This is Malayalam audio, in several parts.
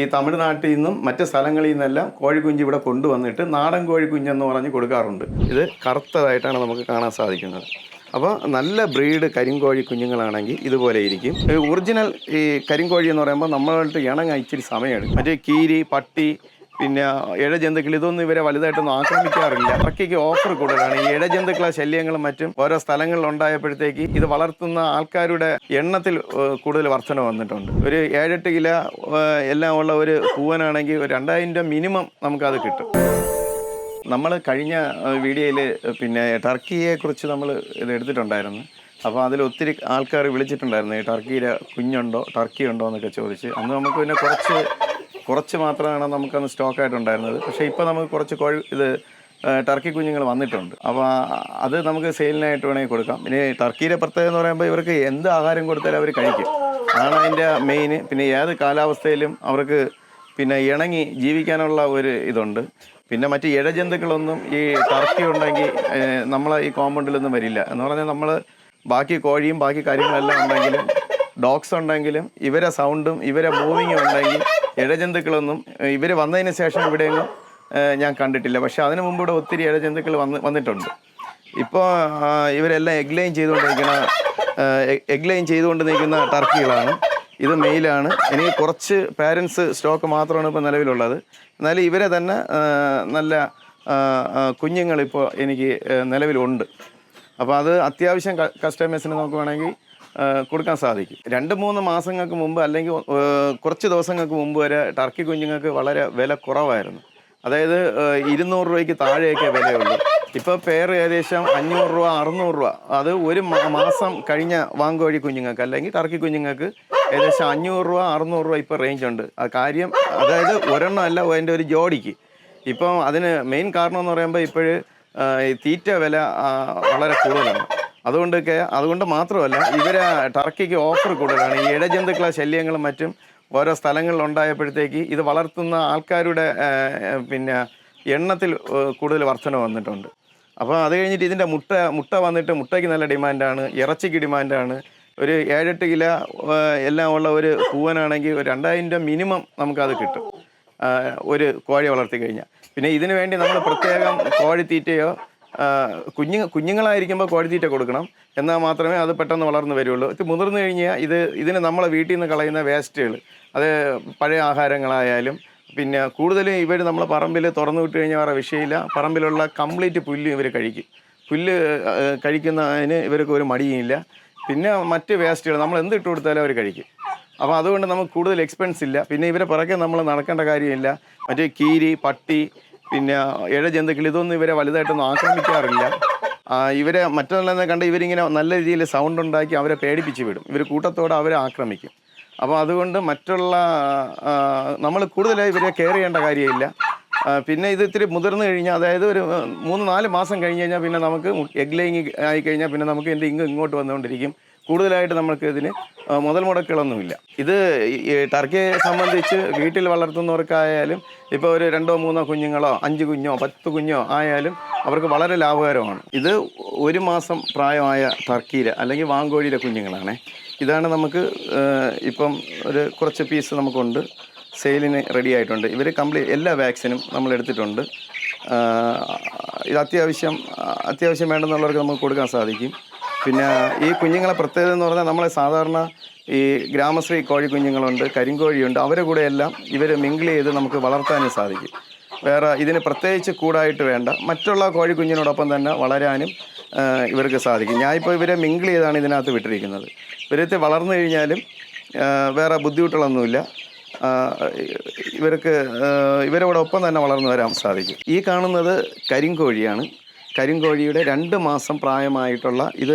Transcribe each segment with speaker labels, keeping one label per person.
Speaker 1: ഈ തമിഴ്നാട്ടിൽ നിന്നും മറ്റ് സ്ഥലങ്ങളിൽ നിന്നെല്ലാം കോഴിക്കുഞ്ഞ് ഇവിടെ കൊണ്ടുവന്നിട്ട് നാടൻ കോഴിക്കുഞ്ഞെന്ന് പറഞ്ഞ് കൊടുക്കാറുണ്ട്. ഇത് കറുത്തതായിട്ടാണ് നമുക്ക് കാണാൻ സാധിക്കുന്നത്. അപ്പോൾ നല്ല ബ്രീഡ് കരിങ്കോഴി കുഞ്ഞുങ്ങളാണെങ്കിൽ ഇതുപോലെ ഇരിക്കും. ഒറിജിനൽ ഈ കരിങ്കോഴി എന്ന് പറയുമ്പോൾ നമ്മളായിട്ട് ഇണങ്ങാൻ ഇച്ചിരി സമയമെടുക്കും. മറ്റേ കീരി, പട്ടി, പിന്നെ ഇഴജന്തുക്കൾ ഇതൊന്നും ഇവരെ വലുതായിട്ടൊന്നും ആക്രമിക്കാറില്ല. അത്രയ്ക്ക് ഓഫർ കൂടുതലാണ്. ഈ ഇഴജന്തുക്കളെ ശല്യങ്ങളും മറ്റും ഓരോ സ്ഥലങ്ങളിൽ ഉണ്ടായപ്പോഴത്തേക്ക് ഇത് വളർത്തുന്ന ആൾക്കാരുടെ എണ്ണത്തിൽ കൂടുതൽ വർധന വന്നിട്ടുണ്ട്. ഒരു 7-8 കിലോ എല്ലാം ഉള്ള ഒരു പൂവനാണെങ്കിൽ ഒരു 2000 രൂപ മിനിമം നമുക്കത് കിട്ടും. നമ്മൾ കഴിഞ്ഞ വീഡിയോയിൽ പിന്നെ ടർക്കിയെക്കുറിച്ച് നമ്മൾ ഇത് എടുത്തിട്ടുണ്ടായിരുന്നു. അപ്പോൾ അതിൽ ഒത്തിരി ആൾക്കാർ വിളിച്ചിട്ടുണ്ടായിരുന്നു, ഈ ടർക്കിയുടെ കുഞ്ഞുണ്ടോ, ടർക്കി ഉണ്ടോ എന്നൊക്കെ ചോദിച്ച്. അന്ന് നമുക്ക് പിന്നെ കുറച്ച് മാത്രമാണ് നമുക്കന്ന് സ്റ്റോക്കായിട്ടുണ്ടായിരുന്നത്. പക്ഷേ ഇപ്പോൾ നമുക്ക് കുറച്ച് ടർക്കി കുഞ്ഞുങ്ങൾ വന്നിട്ടുണ്ട്. അപ്പോൾ അത് നമുക്ക് സെയിലിനായിട്ട് വേണമെങ്കിൽ കൊടുക്കാം. പിന്നെ ടർക്കിയുടെ പ്രത്യേകത എന്ന് പറയുമ്പോൾ ഇവർക്ക് എന്ത് ആഹാരം കൊടുത്താലും അവർ കഴിക്കും. അതാണ് അതിൻ്റെ മെയിൻ. പിന്നെ ഏത് കാലാവസ്ഥയിലും അവർക്ക് പിന്നെ ഇണങ്ങി ജീവിക്കാനുള്ള ഒരു ഇതുണ്ട്. പിന്നെ മറ്റ് ഇഴജന്തുക്കളൊന്നും ഈ ടർക്കി ഉണ്ടെങ്കിൽ നമ്മളെ ഈ കോമ്പൗണ്ടിലൊന്നും വരില്ല. എന്ന് പറഞ്ഞാൽ നമ്മൾ ബാക്കി കോഴിയും ബാക്കി കാര്യങ്ങളെല്ലാം ഉണ്ടെങ്കിലും ഡോഗ്സ് ഉണ്ടെങ്കിലും ഇവരെ സൗണ്ടും ഇവരെ മൂവിങ്ങും ഉണ്ടെങ്കിൽ ഇഴജന്തുക്കളൊന്നും ഇവർ വന്നതിന് ശേഷം ഇവിടെയൊന്നും ഞാൻ കണ്ടിട്ടില്ല. പക്ഷേ അതിനു മുമ്പ് ഇവിടെ ഒത്തിരി ഇഴജന്തുക്കൾ വന്നിട്ടുണ്ട്. ഇപ്പോൾ ഇവരെല്ലാം എഗ് ലൈൻ ചെയ്തുകൊണ്ട് നിൽക്കുന്ന ടർക്കികളാണ്. ഇത് മെയിലാണ്. എനിക്ക് കുറച്ച് പാരൻസ് സ്റ്റോക്ക് മാത്രമാണ് ഇപ്പോൾ നിലവിലുള്ളത്. എന്നാലും ഇവരെ തന്നെ നല്ല കുഞ്ഞുങ്ങളിപ്പോൾ എനിക്ക് നിലവിലുണ്ട്. അപ്പോൾ അത് അത്യാവശ്യം കസ്റ്റമേഴ്സിന് നമുക്ക് വേണമെങ്കിൽ കൊടുക്കാൻ സാധിക്കും. 2-3 മാസങ്ങൾക്ക് മുമ്പ് അല്ലെങ്കിൽ കുറച്ച് ദിവസങ്ങൾക്ക് മുമ്പ് വരെ ടർക്കി കുഞ്ഞുങ്ങൾക്ക് വളരെ വില കുറവായിരുന്നു. അതായത് 200 രൂപയ്ക്ക് താഴെയൊക്കെ വിലയുള്ളൂ. ഇപ്പോൾ പെയർ ഏകദേശം 500 രൂപ 600 രൂപ. അത് ഒരു മാസം കഴിഞ്ഞ വാങ്കോഴി കുഞ്ഞുങ്ങൾക്ക് അല്ലെങ്കിൽ ടർക്കി കുഞ്ഞുങ്ങൾക്ക് ഏകദേശം 500 രൂപ 600 രൂപ ഇപ്പോൾ റേഞ്ച് ഉണ്ട്. ആ കാര്യം അതായത് ഒരെണ്ണം അല്ല, അതിൻ്റെ ഒരു ജോഡിക്ക്. ഇപ്പം അതിന് മെയിൻ കാരണം എന്ന് പറയുമ്പോൾ ഇപ്പോഴ് തീറ്റ വില വളരെ കൂടുതലാണ്. അതുകൊണ്ട് മാത്രമല്ല ഇവരെ ടർക്കിക്ക് ഓഫർ കൂടുതലാണ്. ഈ ഇഴജന്തുക്കളെ ശല്യങ്ങളും മറ്റും ഓരോ സ്ഥലങ്ങളിൽ ഉണ്ടായപ്പോഴത്തേക്ക് ഇത് വളർത്തുന്ന ആൾക്കാരുടെ പിന്നെ എണ്ണത്തിൽ കൂടുതൽ വർധന വന്നിട്ടുണ്ട്. അപ്പോൾ അത് കഴിഞ്ഞിട്ട് ഇതിൻ്റെ മുട്ട വന്നിട്ട് മുട്ടയ്ക്ക് നല്ല ഡിമാൻഡാണ്, ഇറച്ചിക്ക് ഡിമാൻഡാണ്. ഒരു 7-8 കിലോ എല്ലാം ഉള്ള ഒരു പൂവനാണെങ്കിൽ ഒരു 2000 രൂപ മിനിമം നമുക്കത് കിട്ടും ഒരു കോഴി വളർത്തി കഴിഞ്ഞാൽ. പിന്നെ ഇതിനു വേണ്ടി നമ്മൾ പ്രത്യേകം കോഴിത്തീറ്റയോ കുഞ്ഞുങ്ങളായിരിക്കുമ്പോൾ കോഴിത്തീറ്റ കൊടുക്കണം. എന്നാൽ മാത്രമേ അത് പെട്ടെന്ന് വളർന്നു വരുള്ളൂ. ഇത് മുതിർന്നു കഴിഞ്ഞാൽ ഇതിന് നമ്മളെ വീട്ടിൽ നിന്ന് കളയുന്ന വേസ്റ്റുകൾ, അത് പഴയ ആഹാരങ്ങളായാലും പിന്നെ കൂടുതലും ഇവർ നമ്മളെ പറമ്പിൽ തുറന്നു വിട്ട് കഴിഞ്ഞാൽ വേറെ വിഷയമില്ല. പറമ്പിലുള്ള കംപ്ലീറ്റ് പുല്ല് ഇവർ കഴിക്കും. പുല്ല് കഴിക്കുന്നതിന് ഇവർക്ക് ഒരു മടിയുമില്ല. പിന്നെ മറ്റ് വേസ്റ്റുകൾ നമ്മൾ എന്ത് ഇട്ട് കൊടുത്താലും അവർ കഴിക്കും. അപ്പോൾ അതുകൊണ്ട് നമുക്ക് കൂടുതൽ എക്സ്പെൻസ് ഇല്ല. പിന്നെ ഇവരെ പുറകെ നമ്മൾ നടക്കേണ്ട കാര്യമില്ല. മറ്റേ കീരി, പട്ടി, പിന്നെ ഇഴജന്തുക്കൾ ഇതൊന്നും ഇവരെ വലുതായിട്ടൊന്നും ആക്രമിക്കാറില്ല. ഇവരെ മറ്റുള്ളതെന്ന് കണ്ട് ഇവരിങ്ങനെ നല്ല രീതിയിൽ സൗണ്ട് ഉണ്ടാക്കി അവരെ പേടിപ്പിച്ച് വിടും. ഇവർ കൂട്ടത്തോടെ അവരെ ആക്രമിക്കും. അപ്പോൾ അതുകൊണ്ട് നമ്മൾ കൂടുതലായി ഇവരെ കെയർ ചെയ്യേണ്ട കാര്യമില്ല. പിന്നെ ഇത് ഇത്തിരി മുതിർന്നു കഴിഞ്ഞാൽ, അതായത് ഒരു 3-4 മാസം കഴിഞ്ഞ് കഴിഞ്ഞാൽ പിന്നെ നമുക്ക് എഗ് ലൈങ് ആയിക്കഴിഞ്ഞാൽ പിന്നെ നമുക്ക് ഇതിൻ്റെ ഇങ്ങോട്ട് വന്നുകൊണ്ടിരിക്കും. കൂടുതലായിട്ട് നമുക്ക് ഇതിന് മുതൽ മുടക്കുകളൊന്നുമില്ല. ഇത് ടർക്കിയെ സംബന്ധിച്ച് വീട്ടിൽ വളർത്തുന്നവർക്കായാലും ഇപ്പോൾ ഒരു 2-3 കുഞ്ഞുങ്ങളോ 5 കുഞ്ഞോ 10 കുഞ്ഞോ ആയാലും അവർക്ക് വളരെ ലാഭകരമാണ്. ഇത് 1 മാസം പ്രായമായ ടർക്കിയിലെ അല്ലെങ്കിൽ വാങ്കോഴിയിലെ കുഞ്ഞുങ്ങളാണ്. ഇതാണ് നമുക്ക് ഇപ്പം കുറച്ച് പീസ് നമുക്കുണ്ട്, സെയിലിന് റെഡി ആയിട്ടുണ്ട്. ഇവർ എല്ലാ വാക്സിനും നമ്മൾ എടുത്തിട്ടുണ്ട്. ഇത് അത്യാവശ്യം വേണ്ടെന്നുള്ളവർക്ക് നമുക്ക് കൊടുക്കാൻ സാധിക്കും. പിന്നെ ഈ കുഞ്ഞുങ്ങളെ പ്രത്യേകത എന്ന് പറഞ്ഞാൽ നമ്മളെ സാധാരണ ഈ ഗ്രാമശ്രീ കോഴി കുഞ്ഞുങ്ങളുണ്ട്, കരിങ്കോഴിയുണ്ട്. അവരെ കൂടെയെല്ലാം ഇവർ മിങ്കിൾ ചെയ്ത് നമുക്ക് വളർത്താനും സാധിക്കും. വേറെ ഇതിന് പ്രത്യേകിച്ച് കൂടായിട്ട് വേണ്ട, മറ്റുള്ള കോഴി കുഞ്ഞിനോടൊപ്പം തന്നെ വളരാനും ഇവർക്ക് സാധിക്കും. ഞാനിപ്പോൾ ഇവരെ മിങ്കിൾ ചെയ്താണ് ഇതിനകത്ത് വിട്ടിരിക്കുന്നത്. ഇവരത്തെ വളർന്നു കഴിഞ്ഞാലും വേറെ ബുദ്ധിമുട്ടുകളൊന്നുമില്ല. ഇവരോട് ഒപ്പം തന്നെ വളർന്നു വരാൻ സാധിക്കും. ഈ കാണുന്നത് കരിങ്കോഴിയാണ്. കരിങ്കോഴിയുടെ 2 മാസം പ്രായമായിട്ടുള്ള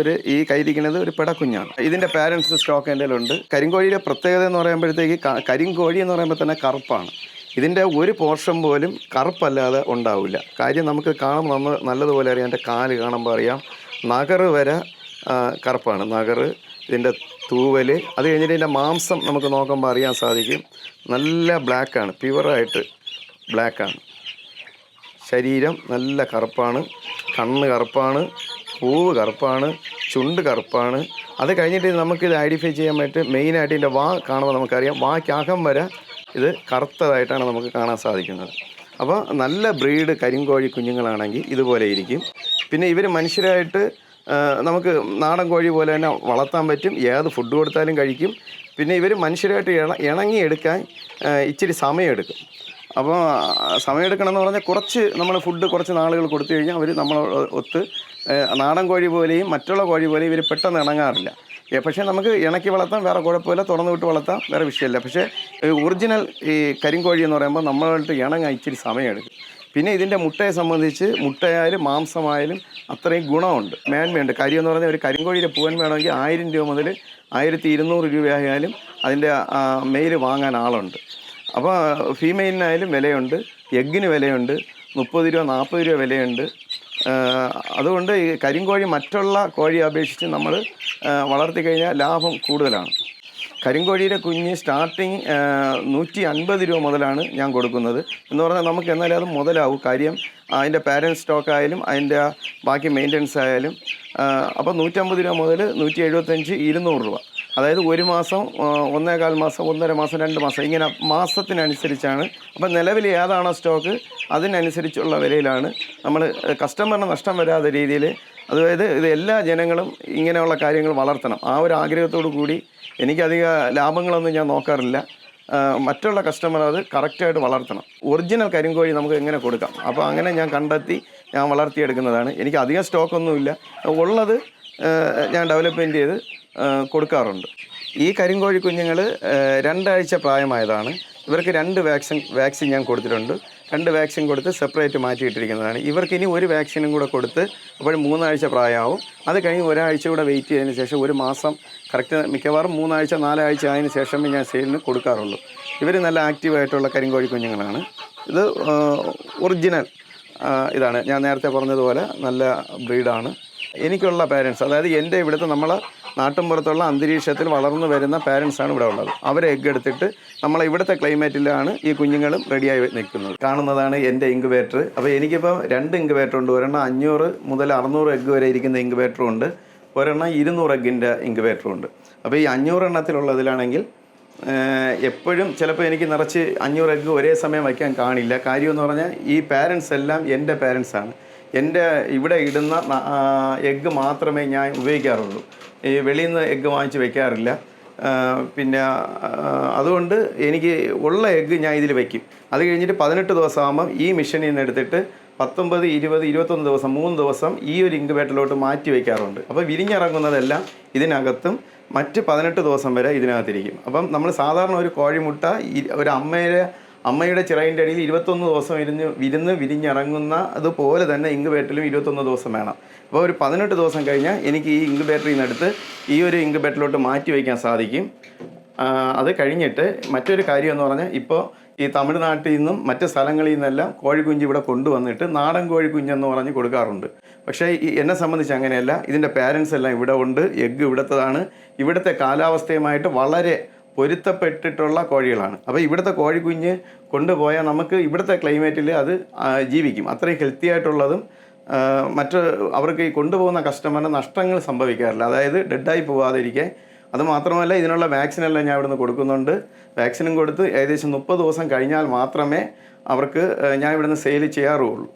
Speaker 1: ഈ കയ്യിരിക്കുന്നത് ഒരു പിടക്കുഞ്ഞാണ്. ഇതിൻ്റെ പാരൻസ് സ്റ്റോക്ക് എൻ്റെ കയ്യിലുണ്ട്. കരിങ്കോഴിയുടെ പ്രത്യേകത എന്ന് പറയുമ്പോഴത്തേക്ക് കരിങ്കോഴി എന്ന് പറയുമ്പോൾ തന്നെ കറുപ്പാണ്. ഇതിൻ്റെ ഒരു പോർഷൻ പോലും കറുപ്പല്ലാതെ ഉണ്ടാവില്ല. കാര്യം നമുക്ക് കാണുമ്പോൾ നല്ലതുപോലെ അറിയാം. എൻ്റെ കാല് കാണുമ്പോൾ അറിയാം. നഗറ് വരെ കറുപ്പാണ്. നഗറ്, ഇതിൻ്റെ തൂവൽ, അത് കഴിഞ്ഞിട്ട് ഇതിൻ്റെ മാംസം നമുക്ക് നോക്കുമ്പോൾ അറിയാൻ സാധിക്കും. നല്ല ബ്ലാക്കാണ്, പ്യുവറായിട്ട് ബ്ലാക്കാണ്. ശരീരം നല്ല കറുപ്പാണ്, കണ്ണ് കറുപ്പാണ്, പൂവ് കറുപ്പാണ്, ചുണ്ട് കറുപ്പാണ്. അത് കഴിഞ്ഞിട്ട് നമുക്കിത് ഐഡൻറ്റിഫൈ ചെയ്യാൻ പറ്റും. മെയിനായിട്ട് ഇതിൻ്റെ വാ കാണുമ്പോൾ നമുക്കറിയാം. വാക്കകം വരെ ഇത് കറുത്തതായിട്ടാണ് നമുക്ക് കാണാൻ സാധിക്കുന്നത്. അപ്പോൾ നല്ല ബ്രീഡ് കരിങ്കോഴി കുഞ്ഞുങ്ങളാണെങ്കിൽ ഇതുപോലെ ഇരിക്കും. പിന്നെ ഇവർ മനുഷ്യരായിട്ട് നമുക്ക് നാടൻ കോഴി പോലെ തന്നെ വളർത്താൻ പറ്റും. ഏത് ഫുഡ് കൊടുത്താലും കഴിക്കും. പിന്നെ ഇവർ മനുഷ്യരായിട്ട് ഇണങ്ങിയെടുക്കാൻ ഇച്ചിരി സമയമെടുക്കും. അപ്പോൾ സമയമെടുക്കണം എന്ന് പറഞ്ഞാൽ കുറച്ച് നാളുകൾ കൊടുത്തു കഴിഞ്ഞാൽ അവർ ഒത്ത് നാടൻ കോഴി പോലെയും മറ്റുള്ള കോഴി പോലെയും ഇവർ പെട്ടെന്ന് ഇണങ്ങാറില്ല. പക്ഷേ നമുക്ക് ഇണക്കി വളർത്താം, വേറെ കുഴപ്പമില്ല, തുറന്നു വിട്ട് വളർത്താം, വേറെ വിഷയമില്ല. പക്ഷേ ഒറിജിനൽ ഈ കരിങ്കോഴി എന്ന് പറയുമ്പോൾ നമ്മളായിട്ട് ഇണങ്ങാൻ ഇച്ചിരി സമയമെടുക്കും. പിന്നെ ഇതിൻ്റെ മുട്ടയെ സംബന്ധിച്ച് മുട്ടയായാലും മാംസമായാലും അത്രയും ഗുണമുണ്ട്, മേന്മയുണ്ട്. കാര്യം എന്ന് പറഞ്ഞാൽ ഒരു കരിങ്കോഴിയുടെ പൂവൻ വേണമെങ്കിൽ 1000 രൂപ മുതൽ 1200 രൂപയായാലും അതിൻ്റെ മെയിൽ വാങ്ങാൻ ആളുണ്ട്. അപ്പോൾ ഫീമെയിലിനായാലും വിലയുണ്ട്, എഗ്ഗിന് വിലയുണ്ട്, 30 രൂപ 40 രൂപ വിലയുണ്ട്. അതുകൊണ്ട് ഈ കരിങ്കോഴി മറ്റുള്ള കോഴിയെ അപേക്ഷിച്ച് നമ്മൾ വളർത്തിക്കഴിഞ്ഞാൽ ലാഭം കൂടുതലാണ്. കരിങ്കോഴിയുടെ കുഞ്ഞ് സ്റ്റാർട്ടിങ് 150 രൂപ മുതലാണ് ഞാൻ കൊടുക്കുന്നത്. എന്ന് പറഞ്ഞാൽ നമുക്ക് എന്നാലും അത് മുതലാവും. കാര്യം അതിൻ്റെ പാരൻറ്റ് സ്റ്റോക്ക് ആയാലും അതിൻ്റെ ബാക്കി മെയിൻ്റനൻസ് ആയാലും. അപ്പോൾ 150 രൂപ മുതൽ 175, 200 രൂപ. അതായത് ഒരു മാസം, 1.25 മാസം, 1.5 മാസം, 2 മാസം, ഇങ്ങനെ മാസത്തിനനുസരിച്ചാണ്. അപ്പം നിലവിൽ ഏതാണോ സ്റ്റോക്ക് അതിനനുസരിച്ചുള്ള വിലയിലാണ് നമ്മൾ കസ്റ്റമറിന് നഷ്ടം വരാത്ത രീതിയിൽ. അതായത് ഇത് എല്ലാ ജനങ്ങളും ഇങ്ങനെയുള്ള കാര്യങ്ങൾ വളർത്തണം, ആ ഒരു ആഗ്രഹത്തോടു കൂടി. എനിക്കധിക ലാഭങ്ങളൊന്നും ഞാൻ നോക്കാറില്ല. മറ്റുള്ള കസ്റ്റമർ അത് കറക്റ്റായിട്ട് വളർത്തണം. ഒറിജിനൽ കരിങ്കോഴി നമുക്ക് എങ്ങനെ കൊടുക്കാം, അപ്പോൾ അങ്ങനെ ഞാൻ കണ്ടെത്തി ഞാൻ വളർത്തിയെടുക്കുന്നതാണ്. എനിക്ക് അധികം സ്റ്റോക്കൊന്നുമില്ല, ഉള്ളത് ഞാൻ ഡെവലപ്മെൻറ്റ് ചെയ്ത് കൊടുക്കാറുണ്ട്. ഈ കരിങ്കോഴി കുഞ്ഞുങ്ങൾ 2 ആഴ്ച പ്രായമായതാണ്. ഇവർക്ക് 2 വാക്സിൻ ഞാൻ കൊടുത്തിട്ടുണ്ട്. 2 വാക്സിൻ കൊടുത്ത് സെപ്പറേറ്റ് മാറ്റിയിട്ടിരിക്കുന്നതാണ്. ഇവർക്ക് ഇനി ഒരു വാക്സിനും കൂടെ കൊടുത്ത് അപ്പോൾ 3 ആഴ്ച പ്രായമാവും. അത് കഴിഞ്ഞ് ഒരാഴ്ച കൂടെ വെയിറ്റ് ചെയ്തതിന് ശേഷം ഒരു മാസം കറക്റ്റ്, മിക്കവാറും 3 ആഴ്ച 4 ആഴ്ച ആയതിന് ശേഷമേ ഞാൻ സെയിലിന് കൊടുക്കാറുള്ളൂ. ഇവർ നല്ല ആക്റ്റീവായിട്ടുള്ള കരിങ്കോഴി കുഞ്ഞുങ്ങളാണ്. ഇത് ഒറിജിനൽ ഇതാണ്, ഞാൻ നേരത്തെ പറഞ്ഞതുപോലെ നല്ല ബ്രീഡാണ്. എനിക്കുള്ള പാരൻസ്, അതായത് എൻ്റെ ഇവിടുത്തെ നമ്മളെ നാട്ടിൻപുറത്തുള്ള അന്തരീക്ഷത്തിൽ വളർന്നു വരുന്ന പാരൻസാണ് ഇവിടെ ഉള്ളത്. അവരെ എഗ്ഗ് എടുത്തിട്ട് നമ്മളെ ഇവിടുത്തെ ക്ലൈമറ്റിലാണ് ഈ കുഞ്ഞുങ്ങളും റെഡിയായി നിൽക്കുന്നത്. കാണുന്നതാണ് എൻ്റെ ഇൻക്യുബേറ്റർ. അപ്പോൾ എനിക്കിപ്പോൾ 2 ഇൻക്യുബേറ്റർ ഉണ്ട്. ഒരെണ്ണം 500 മുതൽ 600 എഗ്ഗ് വരെ ഇരിക്കുന്ന ഇൻക്യുബേറ്ററും ഉണ്ട്, ഒരെണ്ണം 200 എഗ്ഗിൻ്റെ ഇൻക്യുബേറ്ററും ഉണ്ട്. അപ്പോൾ ഈ 500 എണ്ണത്തിലുള്ളതിലാണെങ്കിൽ എപ്പോഴും ചിലപ്പോൾ എനിക്ക് നിറച്ച് 500 എഗ്ഗ് ഒരേ സമയം വയ്ക്കാൻ കാണില്ല. കാര്യമെന്ന് പറഞ്ഞാൽ ഈ പാരൻസ് എല്ലാം എൻ്റെ പാരൻസാണ്. എൻ്റെ ഇവിടെ ഇടുന്ന എഗ്ഗ് മാത്രമേ ഞാൻ ഉപയോഗിക്കാറുള്ളൂ. ഈ വെളിയിൽ നിന്ന് എഗ്ഗ് വാങ്ങിച്ച് വെക്കാറില്ല. പിന്നെ അതുകൊണ്ട് എനിക്ക് ഉള്ള എഗ്ഗ് ഞാൻ ഇതിൽ വയ്ക്കും. അത് കഴിഞ്ഞിട്ട് 18 ദിവസമാകുമ്പം ഈ മെഷീനിൽ നിന്ന് എടുത്തിട്ട് 19, 20, 21 ദിവസം 3 ദിവസം ഈ ഒരു ഇൻക്യുബേറ്ററിലോട്ട് മാറ്റി വയ്ക്കാറുണ്ട്. അപ്പോൾ വിരിഞ്ഞിറങ്ങുന്നതെല്ലാം ഇതിനകത്തും മറ്റ് 18 ദിവസം വരെ ഇതിനകത്തിരിക്കും. അപ്പം നമ്മൾ സാധാരണ ഒരു കോഴിമുട്ട ഒരു അമ്മയുടെ ചിറകിൻ്റെ അടിയിൽ 21 ദിവസം വിരിഞ്ഞിറങ്ങുന്ന അതുപോലെ തന്നെ ഇൻക്യുബേറ്ററിലും 21 ദിവസം വേണം. അപ്പോൾ ഒരു 18 ദിവസം കഴിഞ്ഞാൽ എനിക്ക് ഈ ഇൻക്യുബേറ്ററിൽ നിന്നെടുത്ത് ഈ ഒരു ഇൻക്യുബേറ്ററിലോട്ട് മാറ്റി വയ്ക്കാൻ സാധിക്കും. അത് കഴിഞ്ഞിട്ട് മറ്റൊരു കാര്യം എന്ന് പറഞ്ഞാൽ, ഇപ്പോൾ ഈ തമിഴ്നാട്ടിൽ നിന്നും മറ്റ് സ്ഥലങ്ങളിൽ നിന്നെല്ലാം കോഴിക്കുഞ്ഞ് ഇവിടെ കൊണ്ടുവന്നിട്ട് നാടൻ കോഴിക്കുഞ്ഞെന്ന് പറഞ്ഞ് കൊടുക്കാറുണ്ട്. പക്ഷേ എന്നെ സംബന്ധിച്ച് അങ്ങനെയല്ല. ഇതിൻ്റെ പാരൻസ് എല്ലാം ഇവിടെ ഉണ്ട്, എഗ്ഗ് ഇവിടുത്തതാണ്, ഇവിടുത്തെ കാലാവസ്ഥയുമായിട്ട് വളരെ പൊരുത്തപ്പെട്ടിട്ടുള്ള കോഴികളാണ്. അപ്പോൾ ഇവിടുത്തെ കോഴിക്കുഞ്ഞ് കൊണ്ടുപോയാൽ നമുക്ക് ഇവിടുത്തെ ക്ലൈമറ്റിൽ അത് ജീവിക്കും. അത്രയും ഹെൽത്തി ആയിട്ടുള്ളതും അവർക്ക് ഈ കൊണ്ടുപോകുന്ന കസ്റ്റമറിന് നഷ്ടങ്ങൾ സംഭവിക്കാറില്ല, അതായത് ഡെഡായി പോകാതിരിക്കാൻ. അതുമാത്രമല്ല, ഇതിനുള്ള വാക്സിനെല്ലാം ഞാൻ ഇവിടുന്ന് കൊടുക്കുന്നുണ്ട്. വാക്സിനും കൊടുത്ത് ഏകദേശം 30 ദിവസം കഴിഞ്ഞാൽ മാത്രമേ അവർക്ക് ഞാൻ ഇവിടുന്ന് സെയിൽ ചെയ്യാറുള്ളൂ.